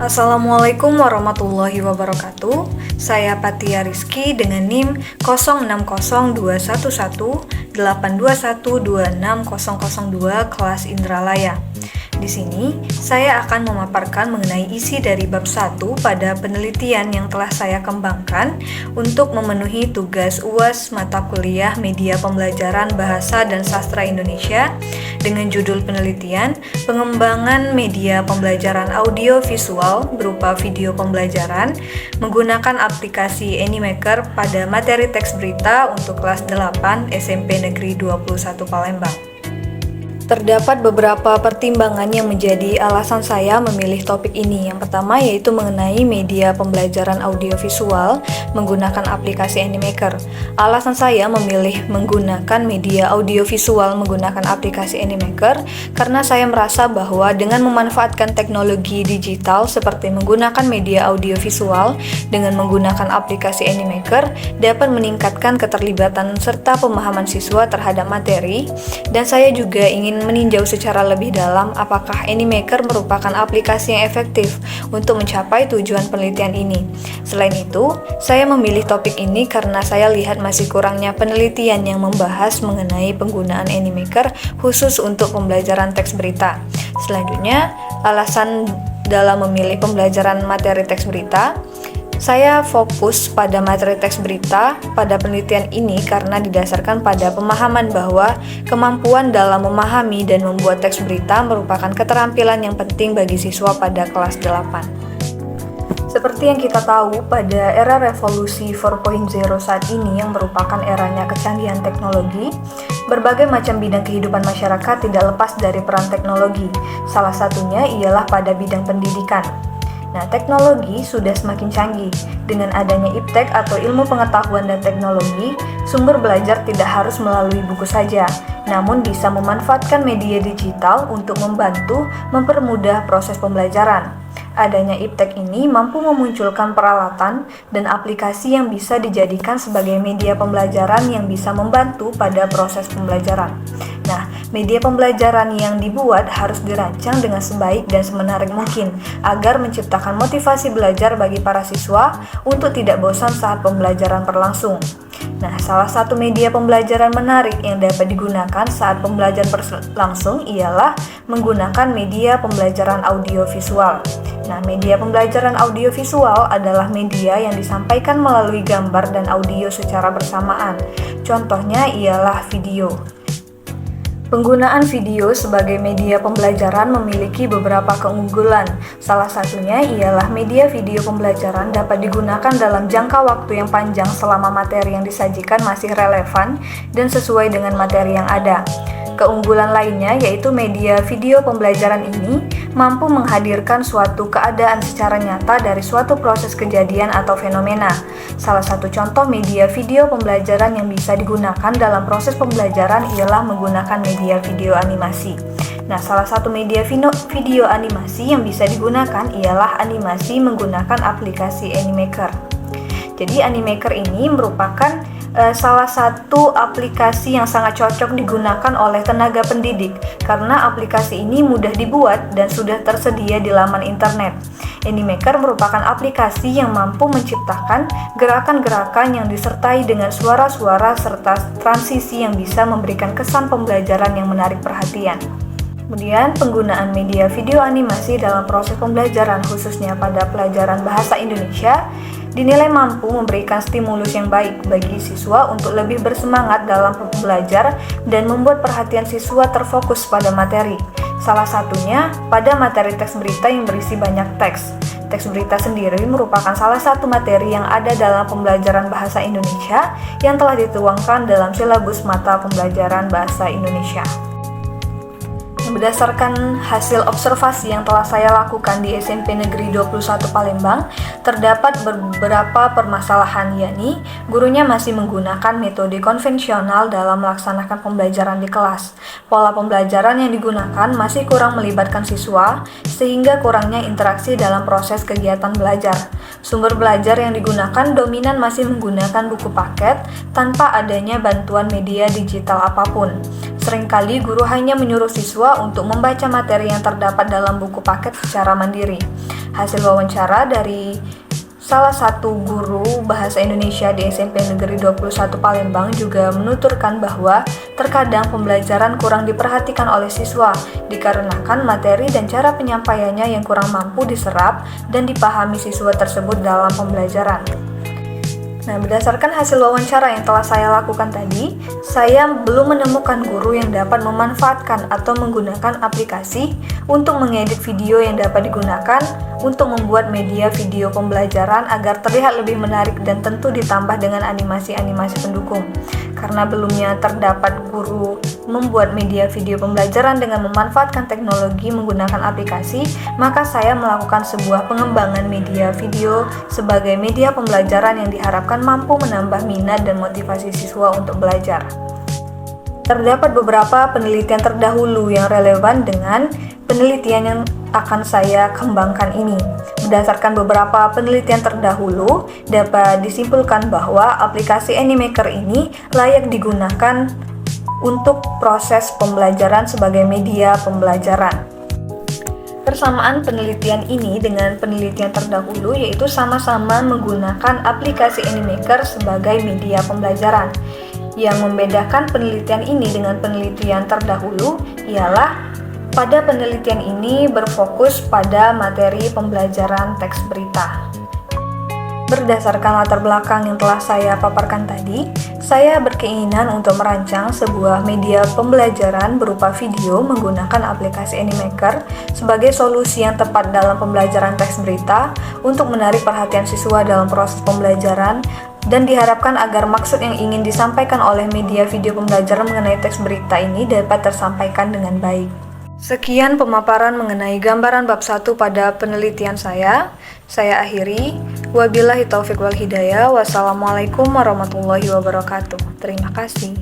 Assalamualaikum warahmatullahi wabarakatuh. Saya Patia Rizky dengan NIM 06021182126002 kelas Indralaya. Di sini, saya akan memaparkan mengenai isi dari bab 1 pada penelitian yang telah saya kembangkan untuk memenuhi tugas UAS mata kuliah Media Pembelajaran Bahasa dan Sastra Indonesia dengan judul penelitian Pengembangan Media Pembelajaran Audio Visual berupa video pembelajaran menggunakan aplikasi Anymaker pada materi teks berita untuk kelas 8 SMP Negeri 21 Palembang. Terdapat beberapa pertimbangan yang menjadi alasan saya memilih topik ini. Yang pertama yaitu mengenai media pembelajaran audiovisual menggunakan aplikasi Anymaker. Alasan saya memilih menggunakan media audiovisual menggunakan aplikasi Anymaker karena saya merasa bahwa dengan memanfaatkan teknologi digital seperti menggunakan media audiovisual dengan menggunakan aplikasi Anymaker dapat meningkatkan keterlibatan serta pemahaman siswa terhadap materi, dan saya juga ingin meninjau secara lebih dalam apakah Anymaker merupakan aplikasi yang efektif untuk mencapai tujuan penelitian ini. Selain itu, saya memilih topik ini karena saya lihat masih kurangnya penelitian yang membahas mengenai penggunaan Anymaker khusus untuk pembelajaran teks berita. Selanjutnya, alasan dalam memilih pembelajaran materi teks berita, saya fokus pada materi teks berita pada penelitian ini karena didasarkan pada pemahaman bahwa kemampuan dalam memahami dan membuat teks berita merupakan keterampilan yang penting bagi siswa pada kelas 8. Seperti yang kita tahu, pada era revolusi 4.0 saat ini yang merupakan eranya kecanggihan teknologi, berbagai macam bidang kehidupan masyarakat tidak lepas dari peran teknologi. Salah satunya ialah pada bidang pendidikan. Nah, teknologi sudah semakin canggih. Dengan adanya iptek atau ilmu pengetahuan dan teknologi, sumber belajar tidak harus melalui buku saja, namun bisa memanfaatkan media digital untuk membantu mempermudah proses pembelajaran. Adanya iptek ini mampu memunculkan peralatan dan aplikasi yang bisa dijadikan sebagai media pembelajaran yang bisa membantu pada proses pembelajaran. Nah, media pembelajaran yang dibuat harus dirancang dengan sebaik dan semenarik mungkin agar menciptakan motivasi belajar bagi para siswa untuk tidak bosan saat pembelajaran berlangsung. Nah, salah satu media pembelajaran menarik yang dapat digunakan saat pembelajaran berlangsung ialah menggunakan media pembelajaran audiovisual. Nah, media pembelajaran audiovisual adalah media yang disampaikan melalui gambar dan audio secara bersamaan. Contohnya ialah video. Penggunaan video sebagai media pembelajaran memiliki beberapa keunggulan. Salah satunya ialah media video pembelajaran dapat digunakan dalam jangka waktu yang panjang selama materi yang disajikan masih relevan dan sesuai dengan materi yang ada. Keunggulan lainnya yaitu media video pembelajaran ini mampu menghadirkan suatu keadaan secara nyata dari suatu proses kejadian atau fenomena. Salah satu contoh media video pembelajaran yang bisa digunakan dalam proses pembelajaran ialah menggunakan media video animasi. Nah, salah satu media video animasi yang bisa digunakan ialah animasi menggunakan aplikasi Anymaker. Jadi Anymaker ini merupakan salah satu aplikasi yang sangat cocok digunakan oleh tenaga pendidik karena aplikasi ini mudah dibuat dan sudah tersedia di laman internet. Anymaker merupakan aplikasi yang mampu menciptakan gerakan-gerakan yang disertai dengan suara-suara serta transisi yang bisa memberikan kesan pembelajaran yang menarik perhatian. Kemudian, penggunaan media video animasi dalam proses pembelajaran khususnya pada pelajaran bahasa Indonesia dinilai mampu memberikan stimulus yang baik bagi siswa untuk lebih bersemangat dalam belajar dan membuat perhatian siswa terfokus pada materi. Salah satunya pada materi teks berita yang berisi banyak teks. Teks berita sendiri merupakan salah satu materi yang ada dalam pembelajaran bahasa Indonesia yang telah dituangkan dalam silabus mata pembelajaran bahasa Indonesia. Berdasarkan hasil observasi yang telah saya lakukan di SMP Negeri 21 Palembang, terdapat beberapa permasalahan, yakni gurunya masih menggunakan metode konvensional dalam melaksanakan pembelajaran di kelas. Pola pembelajaran yang digunakan masih kurang melibatkan siswa, sehingga kurangnya interaksi dalam proses kegiatan belajar. Sumber belajar yang digunakan dominan masih menggunakan buku paket tanpa adanya bantuan media digital apapun. Seringkali guru hanya menyuruh siswa untuk membaca materi yang terdapat dalam buku paket secara mandiri. hasil wawancara dari salah satu guru bahasa Indonesia di SMP Negeri 21 Palembang juga menuturkan bahwa terkadang pembelajaran kurang diperhatikan oleh siswa dikarenakan materi dan cara penyampaiannya yang kurang mampu diserap dan dipahami siswa tersebut dalam pembelajaran. Nah, berdasarkan hasil wawancara yang telah saya lakukan tadi, saya belum menemukan guru yang dapat memanfaatkan atau menggunakan aplikasi untuk mengedit video yang dapat digunakan untuk membuat media video pembelajaran agar terlihat lebih menarik dan tentu ditambah dengan animasi-animasi pendukung. Karena belumnya terdapat guru membuat media video pembelajaran dengan memanfaatkan teknologi menggunakan aplikasi, maka saya melakukan sebuah pengembangan media video sebagai media pembelajaran yang diharapkan mampu menambah minat dan motivasi siswa untuk belajar. Terdapat beberapa penelitian terdahulu yang relevan dengan penelitian yang akan saya kembangkan ini. Berdasarkan beberapa penelitian terdahulu, dapat disimpulkan bahwa aplikasi Animaker ini layak digunakan untuk proses pembelajaran sebagai media pembelajaran. Persamaan penelitian ini dengan penelitian terdahulu yaitu sama-sama menggunakan aplikasi Animaker sebagai media pembelajaran. Yang membedakan penelitian ini dengan penelitian terdahulu ialah pada penelitian ini berfokus pada materi pembelajaran teks berita. Berdasarkan latar belakang yang telah saya paparkan tadi, saya berkeinginan untuk merancang sebuah media pembelajaran berupa video menggunakan aplikasi Animaker sebagai solusi yang tepat dalam pembelajaran teks berita untuk menarik perhatian siswa dalam proses pembelajaran dan diharapkan agar maksud yang ingin disampaikan oleh media video pembelajaran mengenai teks berita ini dapat tersampaikan dengan baik. Sekian pemaparan mengenai gambaran bab 1 pada penelitian saya. Saya akhiri. Wabillahi taufiq wal hidayah. Wassalamualaikum warahmatullahi wabarakatuh. Terima kasih.